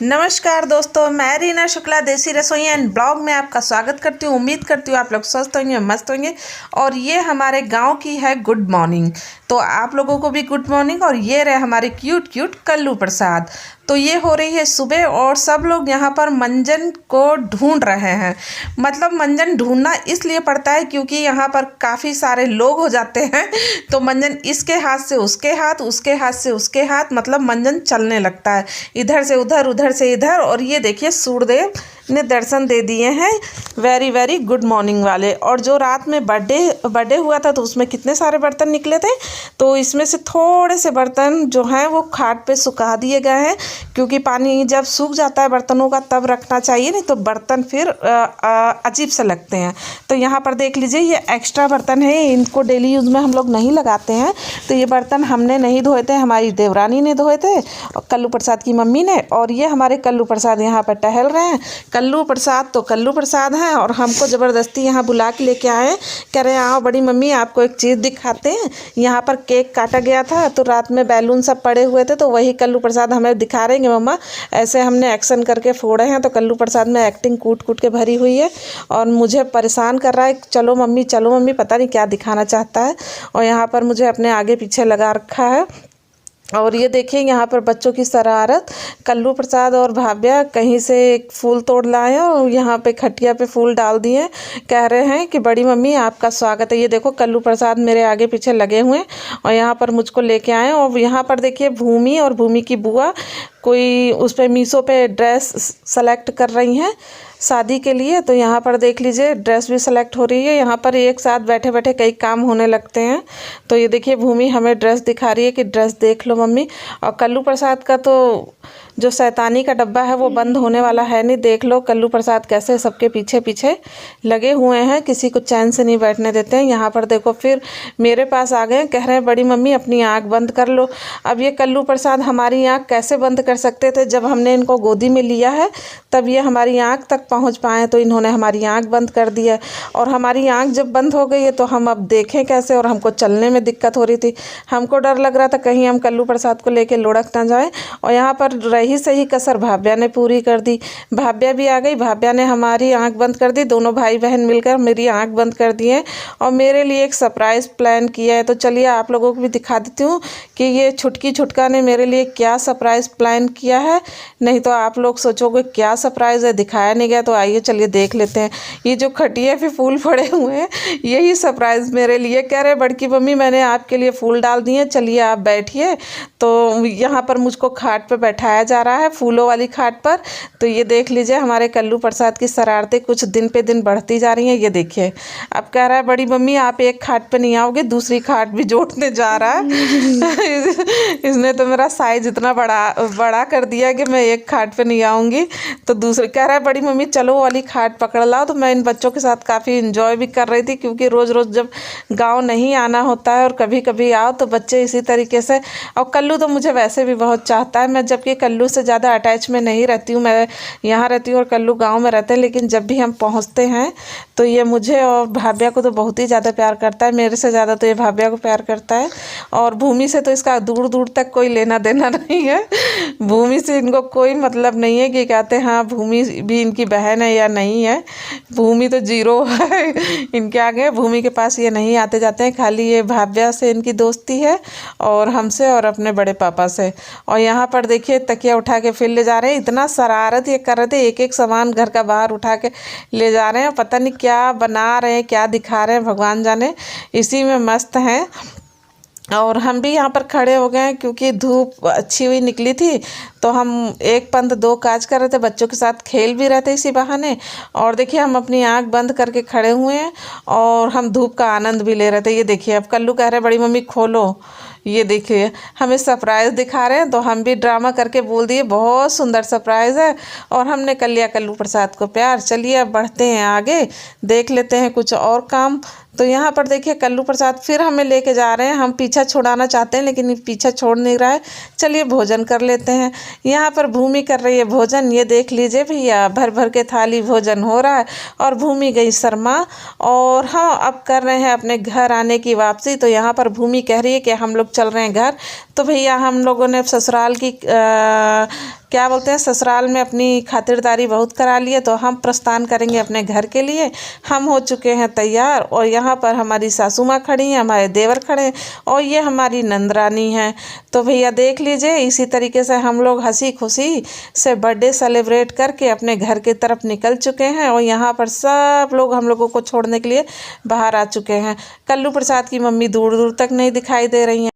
नमस्कार दोस्तों, मैं रीना शुक्ला देसी रसोई एंड ब्लॉग में आपका स्वागत करती हूँ। उम्मीद करती हूँ आप लोग स्वस्थ होंगे, मस्त होंगे। और ये हमारे गांव की है गुड मॉर्निंग, तो आप लोगों को भी गुड मॉर्निंग। और ये रहे हमारे क्यूट क्यूट कल्लू प्रसाद। तो ये हो रही है सुबह और सब लोग यहाँ पर मंजन को ढूंढ रहे हैं। मतलब मंजन ढूंढना इसलिए पड़ता है क्योंकि यहाँ पर काफ़ी सारे लोग हो जाते हैं, तो मंजन इसके हाथ से उसके हाथ, उसके हाथ से उसके हाथ, मतलब मंजन चलने लगता है इधर से उधर, उधर से इधर। और ये देखिए सूर्यदेव ने दर्शन दे दिए हैं, वेरी वेरी गुड मॉर्निंग वाले। और जो रात में बर्थडे हुआ था तो उसमें कितने सारे बर्तन निकले थे, तो इसमें से थोड़े से बर्तन जो हैं वो खाट पे सुखा दिए गए हैं, क्योंकि पानी जब सूख जाता है बर्तनों का तब रखना चाहिए, नहीं तो बर्तन फिर अजीब से लगते हैं। तो यहाँ पर देख लीजिए ये एक्स्ट्रा बर्तन है, इनको डेली यूज़ में हम लोग नहीं लगाते हैं। तो ये बर्तन हमने नहीं धोए थे, हमारी देवरानी ने धोए थे और कल्लू प्रसाद की मम्मी ने। और ये हमारे कल्लू प्रसाद यहाँ पर टहल रहे हैं। कल्लू प्रसाद तो कल्लू प्रसाद हैं और हमको ज़बरदस्ती यहाँ बुला के लेके आए, कह रहे हैं आओ बड़ी मम्मी आपको एक चीज़ दिखाते हैं। यहाँ पर केक काटा गया था तो रात में बैलून सब पड़े हुए थे, तो वही कल्लू प्रसाद हमें दिखा रहे हैं मम्मा, ऐसे हमने एक्शन करके फोड़े हैं। तो कल्लू प्रसाद में एक्टिंग कूट कूट के भरी हुई है और मुझे परेशान कर रहा है, चलो मम्मी, पता नहीं क्या दिखाना चाहता है। और यहाँ पर मुझे अपने आगे पीछे लगा रखा है। और ये देखिए यहाँ पर बच्चों की शरारत, कल्लू प्रसाद और भाव्या कहीं से एक फूल तोड़ लाए हैं और यहाँ पे खटिया पे फूल डाल दिए, कह रहे हैं कि बड़ी मम्मी आपका स्वागत है। ये देखो कल्लू प्रसाद मेरे आगे पीछे लगे हुए हैं और यहाँ पर मुझको लेके आए। और यहाँ पर देखिए भूमि और भूमि की बुआ कोई उस पर मीशो पे ड्रेस सेलेक्ट कर रही हैं शादी के लिए। तो यहाँ पर देख लीजिए ड्रेस भी सेलेक्ट हो रही है। यहाँ पर एक साथ बैठे बैठे कई काम होने लगते हैं। तो ये देखिए भूमि हमें ड्रेस दिखा रही है कि ड्रेस देख लो मम्मी। और कल्लू प्रसाद का तो जो शैतानी का डब्बा है वो बंद होने वाला है नहीं। देख लो कल्लू प्रसाद कैसे सबके पीछे पीछे लगे हुए हैं, किसी को चैन से नहीं बैठने देते हैं। यहाँ पर देखो फिर मेरे पास आ गए, कह रहे हैं बड़ी मम्मी अपनी आँख बंद कर लो। अब ये कल्लू प्रसाद हमारी आँख कैसे बंद कर सकते थे, जब हमने इनको गोदी में लिया है तब ये हमारी आँख तक पहुँच पाए, तो इन्होंने हमारी आँख बंद कर दिया। और हमारी आँख जब बंद हो गई है तो हम अब देखें कैसे। और हमको चलने में दिक्कत हो रही थी, हमको डर लग रहा था कहीं हम कल्लू प्रसाद को लेके लुढ़क ना जाए। और यहाँ पर रही सही कसर भाव्या ने पूरी कर दी, भाव्या भी आ गई, भाव्या ने हमारी आंख बंद कर दी। दोनों भाई बहन मिलकर मेरी आंख बंद कर दिए और मेरे लिए एक सरप्राइज़ प्लान किया है। तो चलिए आप लोगों को भी दिखा देती हूँ कि ये छुटकी छुटका ने मेरे लिए क्या सरप्राइज़ प्लान किया है। नहीं तो आप लोग सोचोगे क्या सरप्राइज़ है, दिखाया नहीं गया। तो आइए चलिए देख लेते हैं। ये जो खटिया पे फूल पड़े हुए हैं यही सरप्राइज़ मेरे लिए। कह रहे बड़की मम्मी मैंने आपके लिए फूल डाल दिए, चलिए आप बैठिए। तो यहाँ पर मुझको खाट पे बैठाया जा रहा है, फूलों वाली खाट पर। तो ये देख लीजिए हमारे कल्लू प्रसाद की शरारतें कुछ दिन पे दिन बढ़ती जा रही हैं। ये देखिए अब कह रहा है बड़ी मम्मी आप एक खाट पे नहीं आओगे, दूसरी खाट भी जोड़ने जा रहा है। इसने तो मेरा साइज इतना बड़ा कर दिया कि मैं एक खाट पे नहीं आऊँगी। तो दूसरी कह रहा है बड़ी मम्मी चलो वाली खाट पकड़ लाओ। तो मैं इन बच्चों के साथ काफ़ी इंजॉय भी कर रही थी, क्योंकि रोज़ रोज़ जब गाँव नहीं आना होता है और कभी कभी आओ तो बच्चे इसी तरीके से। और कल्लू तो मुझे वैसे भी बहुत चाहता है, मैं जबकि कल्लू से ज़्यादा अटैच में नहीं रहती हूँ, मैं यहाँ रहती हूँ और कल्लू गांव में रहते हैं। लेकिन जब भी हम पहुँचते हैं तो ये मुझे और भाव्या को तो बहुत ही ज़्यादा प्यार करता है, मेरे से ज़्यादा तो ये भाव्या को प्यार करता है। और भूमि से तो इसका दूर दूर तक कोई लेना देना नहीं है, भूमि से इनको कोई मतलब नहीं है कि कहते हैं हाँ भूमि भी इनकी बहन है या नहीं है। भूमि तो जीरो है इनके आगे, भूमि के पास ये नहीं आते जाते हैं। खाली ये भाव्या से इनकी दोस्ती है और हमसे और अपने बड़े पापा से। और यहाँ पर देखिए तकिया उठा के फिर ले जा रहे हैं, इतना शरारत ये कर रहे थे, एक एक सामान घर का बाहर उठा के ले जा रहे हैं। पता नहीं क्या बना रहे हैं, क्या दिखा रहे हैं, भगवान जाने, इसी में मस्त हैं। और हम भी यहाँ पर खड़े हो गए हैं क्योंकि धूप अच्छी हुई निकली थी, तो हम एक पंथ दो काज कर रहे थे, बच्चों के साथ खेल भी रहे थे इसी बहाने। और देखिए हम अपनी आंख बंद करके खड़े हुए हैं और हम धूप का आनंद भी ले रहे थे। ये देखिए अब कल्लू कह रहे बड़ी मम्मी खोलो, ये देखिए हमें सरप्राइज़ दिखा रहे हैं। तो हम भी ड्रामा करके बोल दिए बहुत सुंदर सरप्राइज़ है और हमने कर लिया कल्लू प्रसाद को प्यार। चलिए अब बढ़ते हैं आगे, देख लेते हैं कुछ और काम। तो यहाँ पर देखिए कल्लू प्रसाद फिर हमें लेके जा रहे हैं, हम पीछा छुड़ाना चाहते हैं लेकिन पीछा छोड़ नहीं रहा है। चलिए भोजन कर लेते हैं। यहाँ पर भूमि कर रही है भोजन, ये देख लीजिए भैया भर भर के थाली भोजन हो रहा है और भूमि गई शर्मा। और हाँ अब कर रहे हैं अपने घर आने की वापसी। तो यहाँ पर भूमि कह रही है कि हम लोग चल रहे हैं घर। तो भैया हम लोगों ने ससुराल की क्या बोलते हैं, ससुराल में अपनी खातिरदारी बहुत करा लिए, तो हम प्रस्थान करेंगे अपने घर के लिए। हम हो चुके हैं तैयार और यहाँ पर हमारी सासू माँ खड़ी हैं, हमारे देवर खड़े हैं और ये हमारी नंदरानी है। तो भैया देख लीजिए, इसी तरीके से हम लोग हंसी खुशी से बर्थडे सेलिब्रेट करके अपने घर की तरफ निकल चुके हैं और यहाँ पर सब लोग हम लोगों को छोड़ने के लिए बाहर आ चुके हैं। कल्लू प्रसाद की मम्मी दूर दूर तक नहीं दिखाई दे रही हैं।